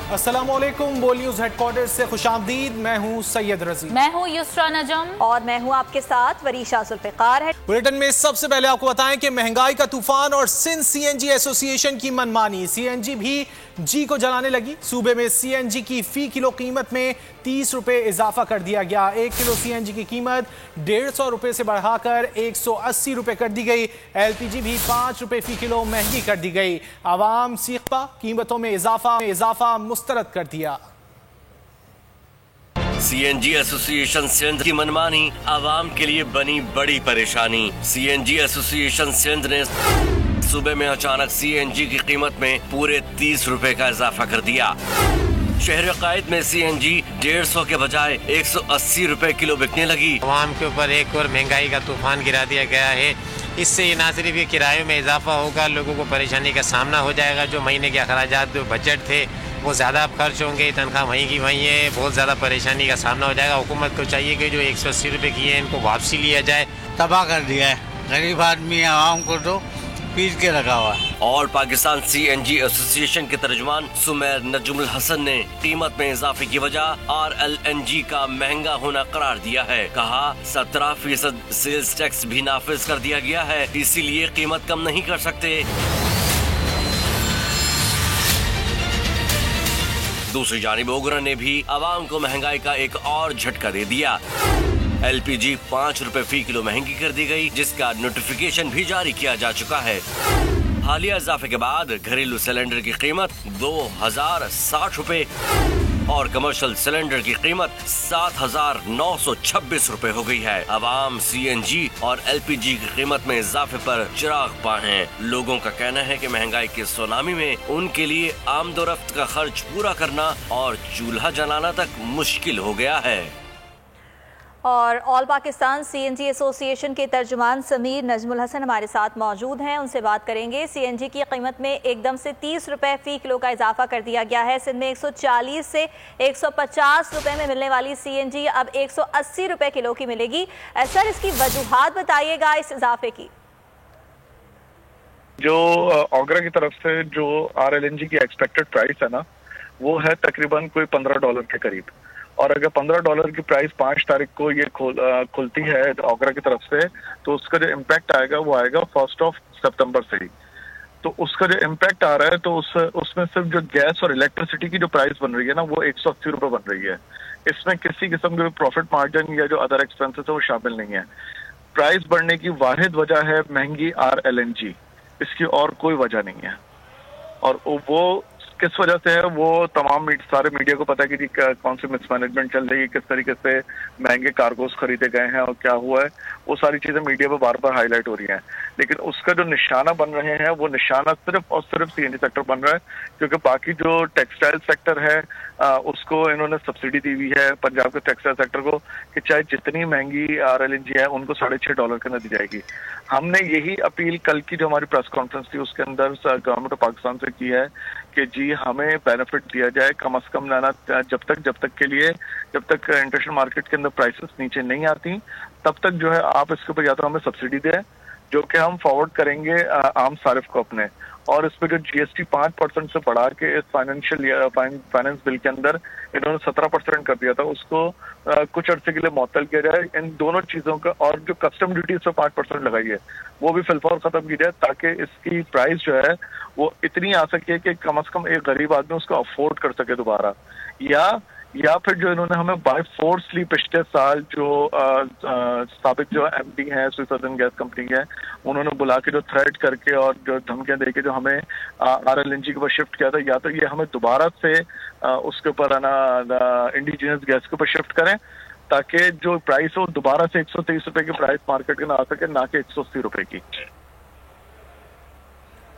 अस्सलामुअलैकुम, बोल news headquarter से खुशामदीद। मैं हूं सैयद रजी। मैं हूं युसरा नजम और मैं हूं आपके साथ वरीशा जुल्फिकार है। बुलेटिन में सबसे पहले आपको बताएं कि महंगाई का तूफान और सिंध सीएनजी एसोसिएशन की मनमानी। सीएनजी भी जी को जलाने लगी। सूबे में सीएनजी की फी किलो कीमत में 30 रुपए इजाफा कर दिया गया। 1 किलो सीएनजी की कीमत 150 रुपए से बढ़ाकर 180 रुपए कर दी गई। एलपीजी भी 5 रुपए फी किलो महंगी कर दी गई। आवाम सीखपा कीमतों में इजाफा मुस्तरद कर दिया। सीएनजी एसोसिएशन सिंध की मनमानी आवाम के लिए बनी बड़ी परेशानी। सीएनजी एसोसिएशन सिंध ने सूबे में अचानक सीएनजी की कीमत में पूरे 30 रुपए का इजाफा कर दिया। शहर कायद में सीएनजी 150 के बजाय 180 रुपए किलो बिकने लगी। आवाम के ऊपर एक और महंगाई का तूफान गिरा दिया गया है। इससे ना सिर्फ ये किरायों में इजाफा होगा, लोगों को परेशानी का सामना हो जाएगा। जो महीने के अखराजात जो बजट थे वो ज़्यादा अब खर्च होंगे, तनख्वाह वहीं की वहीं है, बहुत ज़्यादा परेशानी का सामना हो जाएगा। हुकूमत को चाहिए कि जो 180 रुपये की है इनको वापसी लिया जाए। तबाह कर दिया है गरीब आदमी आवाम को, तो पीट के रखा हुआ है। और पाकिस्तान सीएनजी एसोसिएशन के तर्जुमान सुमेर नजमुल हसन ने कीमत में इजाफे की वजह RLNG का महंगा होना करार दिया है। कहा 17% सेल्स टैक्स भी नाफिज कर दिया गया है, इसीलिए कीमत कम नहीं कर सकते। दूसरी जानिब ओगरा ने भी आवाम को महंगाई का एक और झटका दे दिया। एलपीजी 5 रुपए फी किलो महंगी कर दी गई, जिसका नोटिफिकेशन भी जारी किया जा चुका है। हालिया इजाफे के बाद घरेलू सिलेंडर की कीमत 2060 रुपए और कमर्शियल सिलेंडर की कीमत 7926 रुपए हो गई है। आवाम सीएनजी और एलपीजी की कीमत में इजाफे पर चिराग पा हैं। लोगों का कहना है कि महंगाई के सुनामी में उनके लिए आमदोरफ्त का खर्च पूरा करना और चूल्हा जलाना तक मुश्किल हो गया है। और ऑल पाकिस्तान सीएनजी एसोसिएशन के तर्जुमान समीर नजमुल हसन हमारे साथ मौजूद हैं, उनसे बात करेंगे। सीएनजी की कीमत में एकदम से 30 रुपए फी किलो का इजाफा कर दिया गया है। सिंध में 140 से 150 रुपए में मिलने वाली सीएनजी अब 180 रुपए किलो की मिलेगी। सर, इसकी वजूहात बताइएगा इस इजाफे की। जो ओगरा की तरफ से जो RLNG की एक्सपेक्टेड प्राइस है ना, वो है तकरीबन कोई $15 के करीब। और अगर $15 की प्राइस 5 तारीख को ये खुलती है ओगरा की तरफ से, तो उसका जो इम्पैक्ट आएगा वो आएगा 1 सितंबर से ही। तो उसका जो इम्पैक्ट आ रहा है, तो उसमें सिर्फ जो गैस और इलेक्ट्रिसिटी की जो प्राइस बन रही है ना, वो 180 रुपये बन रही है। इसमें किसी किस्म के प्रॉफिट मार्जिन या जो अदर एक्सपेंसेस है वो शामिल नहीं है। प्राइस बढ़ने की वाहिद वजह है महंगी RLNG, इसकी और कोई वजह नहीं है। और वो किस वजह से है वो तमाम सारे मीडिया को पता है कि जी कौन सी मिसमैनेजमेंट चल रही है, किस तरीके से महंगे कार्गोस खरीदे गए हैं और क्या हुआ है, वो सारी चीजें मीडिया पे बार बार हाईलाइट हो रही हैं। लेकिन उसका जो निशाना बन रहे हैं वो निशाना सिर्फ और सिर्फ सीएनजी सेक्टर बन रहा है, क्योंकि बाकी जो टेक्सटाइल सेक्टर है उसको इन्होंने सब्सिडी दी हुई है पंजाब के टेक्सटाइल सेक्टर को, कि चाहे जितनी महंगी RLNG है उनको $6.5 के अंदर दी जाएगी। हमने यही अपील कल की जो हमारी प्रेस कॉन्फ्रेंस थी उसके अंदर गवर्नमेंट ऑफ पाकिस्तान से की है कि जी हमें बेनिफिट दिया जाए कम से कम ना जब तक के लिए, जब तक इंटरनेशनल मार्केट के अंदर प्राइसेस नीचे नहीं आती, तब तक जो है आप इसके ऊपर या तो हमें सब्सिडी दें, जो कि हम फॉरवर्ड करेंगे आम सारिफ को अपने। और इस पे जो GST 5% से बढ़ा के इस फाइनेंस बिल के अंदर इन्होंने 17% कर दिया था, उसको कुछ अर्से के लिए मुअत्तल किया जाए। इन दोनों चीजों का, और जो कस्टम ड्यूटी इस पर 5% लगाई है वो भी फिलफौर खत्म की जाए, ताकि इसकी प्राइस जो है वो इतनी आ सके कि कम से कम एक गरीब आदमी उसको अफोर्ड कर सके दोबारा। या फिर जो इन्होंने हमें बाय फोर्सली पिछले साल जो साबिक जो MD हैं स्विस अर्दन गैस कंपनी के, उन्होंने बुला के जो थ्रेट करके और जो धमकियां देके जो हमें RLNG के ऊपर शिफ्ट किया था, या तो ये हमें दोबारा से उसके ऊपर है ना इंडिजिनस गैस के ऊपर शिफ्ट करें, ताकि जो प्राइस हो दोबारा से 123 रुपए की प्राइस मार्केट के ना आ सके, ना कि 180 रुपए की।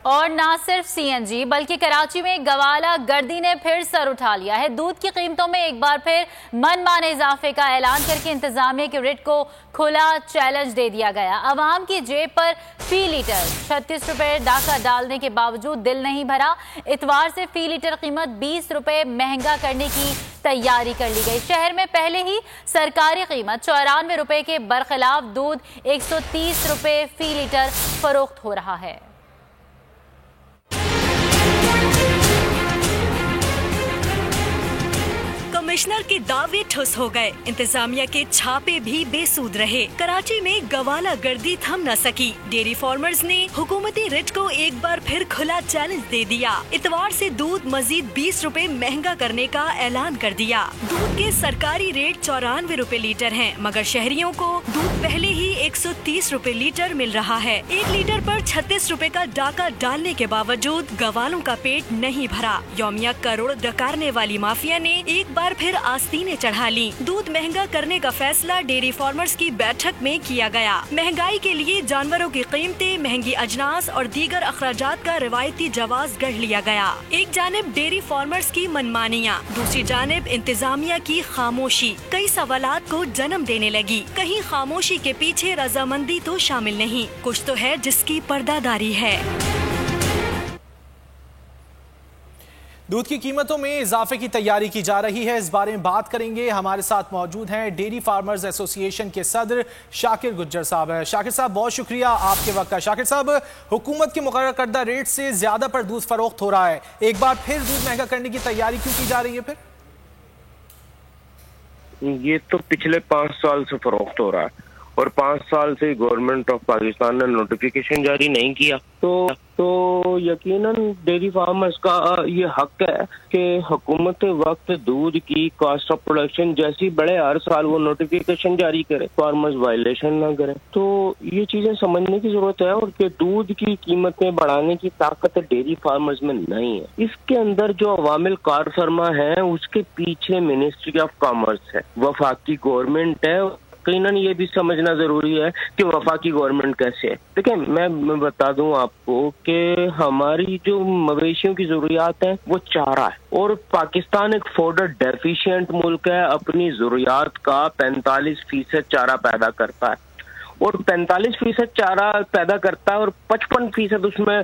और ना सिर्फ सीएनजी बल्कि कराची में गवाला गर्दी ने फिर सर उठा लिया है। दूध की कीमतों में एक बार फिर मनमाने इजाफे का ऐलान करके इंतजामिया के रेट को खुला चैलेंज दे दिया गया। अवाम की जेब पर फी लीटर 36 रुपए डाका डालने के बावजूद दिल नहीं भरा। इतवार से फी लीटर कीमत 20 रुपए महंगा करने की तैयारी कर ली गई। शहर में पहले ही सरकारी कीमत 94 रुपए के बरखिलाफ दूध 130 रुपए फी लीटर फरोख्त हो रहा है। कमिश्नर के दावे ठुस हो गए, इंतजामिया के छापे भी बेसूद रहे। कराची में गवाला गर्दी थम न सकी। डेयरी फार्मर्स ने हुकूमती रिट को एक बार फिर खुला चैलेंज दे दिया। इतवार से दूध मजीद 20 रुपए महंगा करने का ऐलान कर दिया। दूध के सरकारी रेट 94 रुपए लीटर हैं, मगर शहरियों को दूध पहले ही 130 रुपए लीटर मिल रहा है। 1 लीटर पर 36 रुपए का डाका डालने के बावजूद गवालों का पेट नहीं भरा। यौमिया करोड़ डकारने वाली माफिया ने एक बार फिर आस्तीनें चढ़ा ली। दूध महंगा करने का फैसला डेयरी फार्मर्स की बैठक में किया गया। महंगाई के लिए जानवरों की कीमतें, महंगी अजनास और दीगर अखराजात का रिवायती जवाज गढ़ लिया गया। एक जानिब डेयरी फार्मर्स की मनमानियाँ, दूसरी जानिब इंतजामिया की खामोशी कई सवालात को जन्म देने लगी। कहीं खामोशी के पीछे रजामंदी तो शामिल नहीं, कुछ तो है जिसकी पर्दादारी है। दूध की कीमतों में इजाफे की तैयारी की जा रही है, इस बारे में बात करेंगे। हमारे साथ मौजूद हैं डेयरी फार्मर्स एसोसिएशन के सदर शाकिर गुज्जर साहब। शाकिर साहब, बहुत शुक्रिया आपके वक्त का। शाकिर साहब, हुकूमत के मुकर्रर करदा रेट से ज्यादा पर दूध फरोख्त हो रहा है, एक बार फिर दूध महंगा करने की तैयारी क्यों की जा रही है? फिर ये तो पिछले 5 साल से फरोख्त हो रहा है और 5 साल से गवर्नमेंट ऑफ पाकिस्तान ने नोटिफिकेशन जारी नहीं किया। तो यकीनन डेयरी फार्मर्स का ये हक है कि हुकूमत वक्त दूध की कॉस्ट ऑफ प्रोडक्शन जैसी बढ़े, हर साल वो नोटिफिकेशन जारी करे, फार्मर्स वायलेशन ना करें। तो ये चीजें समझने की जरूरत है और कि दूध की कीमतें बढ़ाने की ताकत डेयरी फार्मर्स में नहीं है। इसके अंदर जो अवामिल कार फरमा है उसके पीछे मिनिस्ट्री ऑफ कॉमर्स है, वफाकी गवर्नमेंट है। यकीनन ये भी समझना जरूरी है कि वफाकी गवर्नमेंट कैसे है। देखिए, मैं बता दूं आपको कि हमारी जो मवेशियों की जरूरियात है वो चारा है और पाकिस्तान एक फूड डेफिशिएंट मुल्क है। अपनी जरूरियात का 45% चारा पैदा करता है और 45% चारा पैदा करता है और 55% उसमें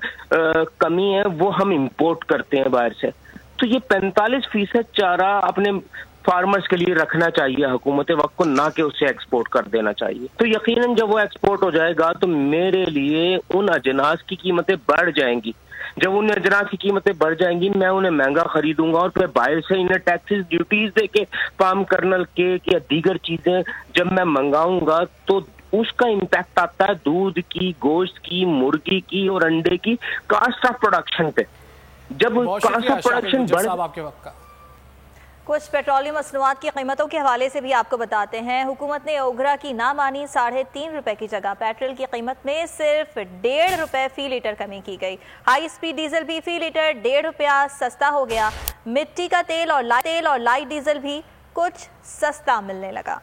कमी है, वो हम इंपोर्ट करते हैं बाहर से। तो ये 45% चारा अपने फार्मर्स के लिए रखना चाहिए हुकूमत वक्त को, ना कि उसे एक्सपोर्ट कर देना चाहिए। तो यकीनन जब वो एक्सपोर्ट हो जाएगा तो मेरे लिए उन अजनास की कीमतें बढ़ जाएंगी। जब उन अजनास की कीमतें बढ़ जाएंगी, मैं उन्हें महंगा खरीदूंगा और फिर बाहर से इन्हें टैक्सेस, ड्यूटीज देके पाम कर्नल केक या दीगर चीजें जब मैं मंगाऊंगा तो उसका इम्पैक्ट आता है दूध की, गोश्त की, मुर्गी की और अंडे की कॉस्ट ऑफ प्रोडक्शन पे। जब कॉस्ट ऑफ प्रोडक्शन बढ़, कुछ पेट्रोलियम मसनूआत की कीमतों के हवाले से भी आपको बताते हैं। हुकूमत ने ओगरा की ना मानी, 3.5 रुपए की जगह पेट्रोल की कीमत में सिर्फ 1.5 रुपए फी लीटर कमी की गई। हाई स्पीड डीजल भी फी लीटर 1.5 रुपया सस्ता हो गया। मिट्टी का तेल और लाइट डीजल भी कुछ सस्ता मिलने लगा।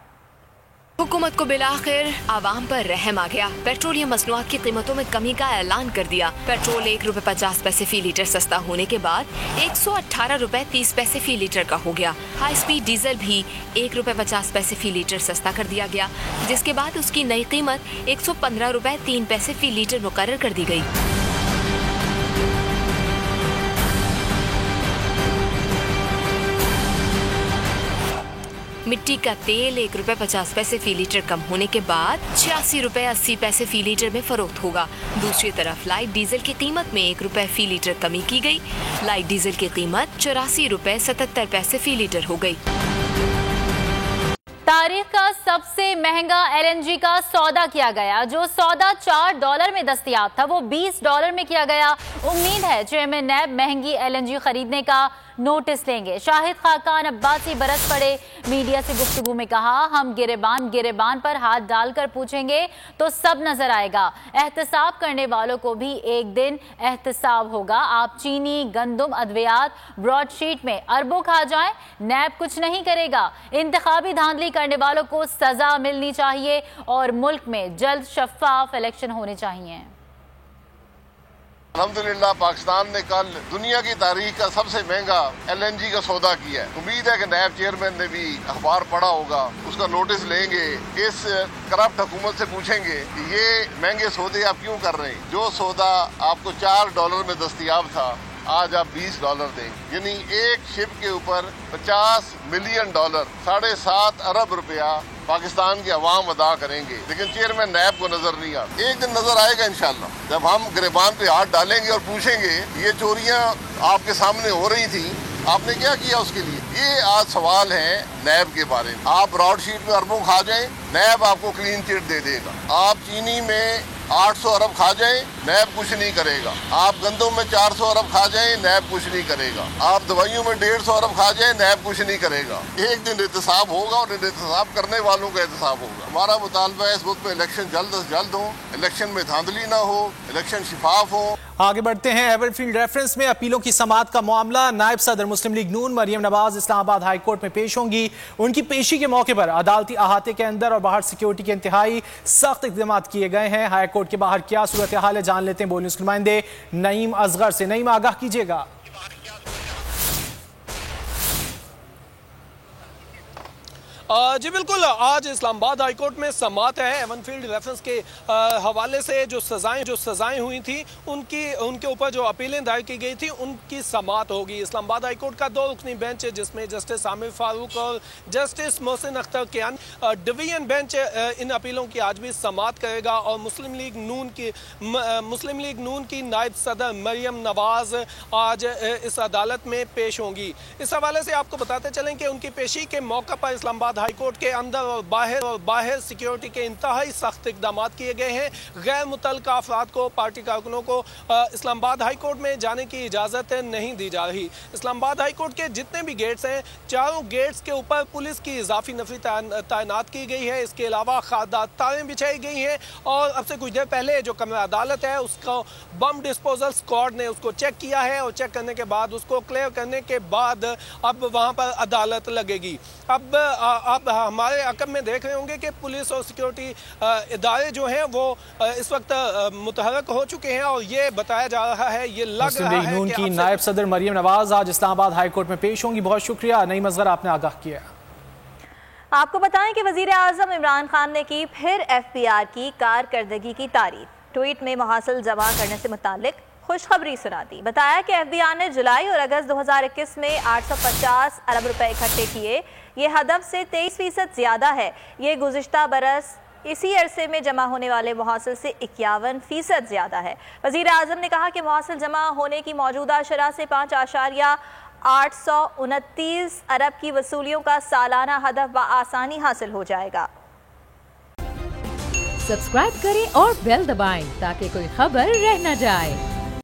हुकूमत को बिलाखिर आवाम पर रहम आ गया। पेट्रोलियम मसनूआत की कीमतों में कमी का ऐलान कर दिया। पेट्रोल 1 रुपए 50 पैसे फी लीटर सस्ता होने के बाद 118 रुपए 30 पैसे फी लीटर का हो गया। हाई स्पीड डीजल भी 1 रुपए 50 पैसे फी लीटर सस्ता कर दिया गया, जिसके बाद उसकी नई कीमत 115 रुपए 3 पैसे फी लीटर मुकर्रर कर दी गई। मिट्टी का तेल 1 रुपए 50 पैसे फी लीटर कम होने के बाद 86 रुपए 80 पैसे फी लीटर में फरोख्त होगा। दूसरी तरफ लाइट डीजल की कीमत में 1 रुपए फी लीटर कमी की गई। लाइट डीजल की कीमत 84 रुपए 77 पैसे फी लीटर हो गई। तारीख का सबसे महंगा LNG का सौदा किया गया। जो सौदा $4 में दस्तयाब था वो $20 में किया गया। उम्मीद है चेयरमैन नैब महंगी LNG खरीदने का नोटिस लेंगे। शाहिद खाकान अब्बासी बरस पड़े, मीडिया से गुफ्तगू में कहा, हम गिरेबान पर हाथ डालकर पूछेंगे तो सब नजर आएगा। एहतसाब करने वालों को भी एक दिन एहतसाब होगा। आप चीनी, गंदुम, अद्वियात ब्रॉडशीट में अरबों खा जाएं, नैब कुछ नहीं करेगा। इंतखाबी धांधली करने वालों को सजा मिलनी चाहिए और मुल्क में जल्द शफाफ इलेक्शन होने चाहिए। अल्हम्दुलिल्लाह पाकिस्तान ने कल दुनिया की तारीख का सबसे महंगा LNG का सौदा किया है। उम्मीद है कि नायब चेयरमैन ने भी अखबार पढ़ा होगा, उसका नोटिस लेंगे। इस करप्ट हुकूमत से पूछेंगे कि ये महंगे सौदे आप क्यों कर रहे हैं। जो सौदा आपको $4 में दस्तयाब था, आज आप $20 देंगे, यानी एक शिप के ऊपर $50 मिलियन, $7.5 अरब रुपया पाकिस्तान की आवाम अदा करेंगे। लेकिन चेयरमैन नैब को नजर नहीं आता। एक दिन नजर आएगा इंशाल्लाह, जब हम गिरेबान पे हाथ डालेंगे और पूछेंगे ये चोरियां आपके सामने हो रही थी, आपने क्या किया उसके लिए? ये आज सवाल है नैब के बारे में। आप ब्रॉडशीट में अरबों खा जाएं, नैब आपको क्लीन चिट दे देगा। आप चीनी में 800 अरब खा जाएं, नैब कुछ नहीं करेगा। आप गंदम में 400 अरब खा जाएं, नैब कुछ नहीं करेगा। आप दवाइयों में 150 अरब खा जाएं, नैब कुछ नहीं करेगा। एक दिन एहतसाब होगा और एहतसाब करने वालों का एहतसाब होगा। हमारा मुतालबा है इस मुल्क में इलेक्शन जल्द से जल्द हो, इलेक्शन में धांधली ना हो, इलेक्शन शिफाफ हो। आगे बढ़ते हैं। एवरफील्ड रेफरेंस में अपीलों की समाअत का मामला। नायब सदर मुस्लिम लीग नून मरियम नवाज इस्लामाबाद हाई कोर्ट में पेश होंगी। उनकी पेशी के मौके पर अदालती अहाते के अंदर और बाहर सिक्योरिटी के इंतहाई सख्त इक़दाम किए गए हैं। हाई कोर्ट के बाहर क्या सूरत हाल है, जान लेते हैं बोल न्यूज़ के नुमाइंदे नईम असगर से। नईम, आगाह कीजिएगा। जी बिल्कुल, आज इस्लामाबाद हाई कोर्ट में समाअत है। एवरफील्ड रेफरेंस के हवाले से जो सजाएं हुई थी उनके ऊपर जो अपीलें दायर की गई थी उनकी समाअत होगी। इस्लामाबाद हाई कोर्ट का 2 रुकनी बेंच है जिसमें जस्टिस आमिर फारूक और जस्टिस मोहसिन अख्तर कियान डिवीजन बेंच इन अपीलों की आज भी समाअत करेगा। और मुस्लिम लीग नून की नायब सदर मरियम नवाज आज इस अदालत में पेश होंगी। इस हवाले से आपको बताते चलें कि उनकी पेशी के मौका पर इस्लामाबाद हाई कोर्ट के अंदर और बाहर सिक्योरिटी के इंतहाई सख्त इक़दाम किए गए हैं। गैर मुतल्लिका अफराद को, पार्टी कारकुनों को इस्लामाबाद हाई कोर्ट में जाने की इजाज़त नहीं दी जा रही। इस्लामाबाद हाई कोर्ट के जितने भी गेट्स हैं, चारों गेट्स के ऊपर पुलिस की इजाफी नफरी तैनात की गई है। इसके अलावा खारदार तारें बिछाई गई हैं और अब से कुछ देर पहले जो कमरा अदालत है उसको बम डिस्पोजल स्क्वाड ने उसको चेक किया है और चेक करने के बाद उसको क्लियर करने के बाद अब वहाँ पर अदालत लगेगी। अब हमारे अकब में देख रहे होंगे कि पुलिस और सिक्योरिटी इदारे जो हैं वो इस वक्त मुतहरक हो चुके हैं और ये बताया जा रहा है, ये लग रहा है नून की नायब सदर मरियम नवाज आज इस्लामाबाद हाई कोर्ट में पेश होंगी। बहुत शुक्रिया नईम असगर, आपने आगाह किया। आपको बताएं कि वजीर आजम इमरान खान ने की फिर FBI की कारकर्दगी की तारीफ। ट्वीट में मुहासिल जमा करने से मुतालिक खुशखबरी सुना दी। बताया कि FBI ने जुलाई और अगस्त 2021 में 850 अरब रुपए इकट्ठे किए। ये हदफ से 23% ज्यादा है। ये गुज़िश्ता बरस इसी अरसे में जमा होने वाले मुहासिल से 51% ज्यादा है। वज़ीर आज़म ने कहा कि मुहासिल जमा होने की मौजूदा शरह से 5.829 अरब की वसूलियों का सालाना हदफ बआसानी हासिल हो जाएगा। सब्सक्राइब करें और बेल दबाएं ताकि कोई खबर रह न जाए।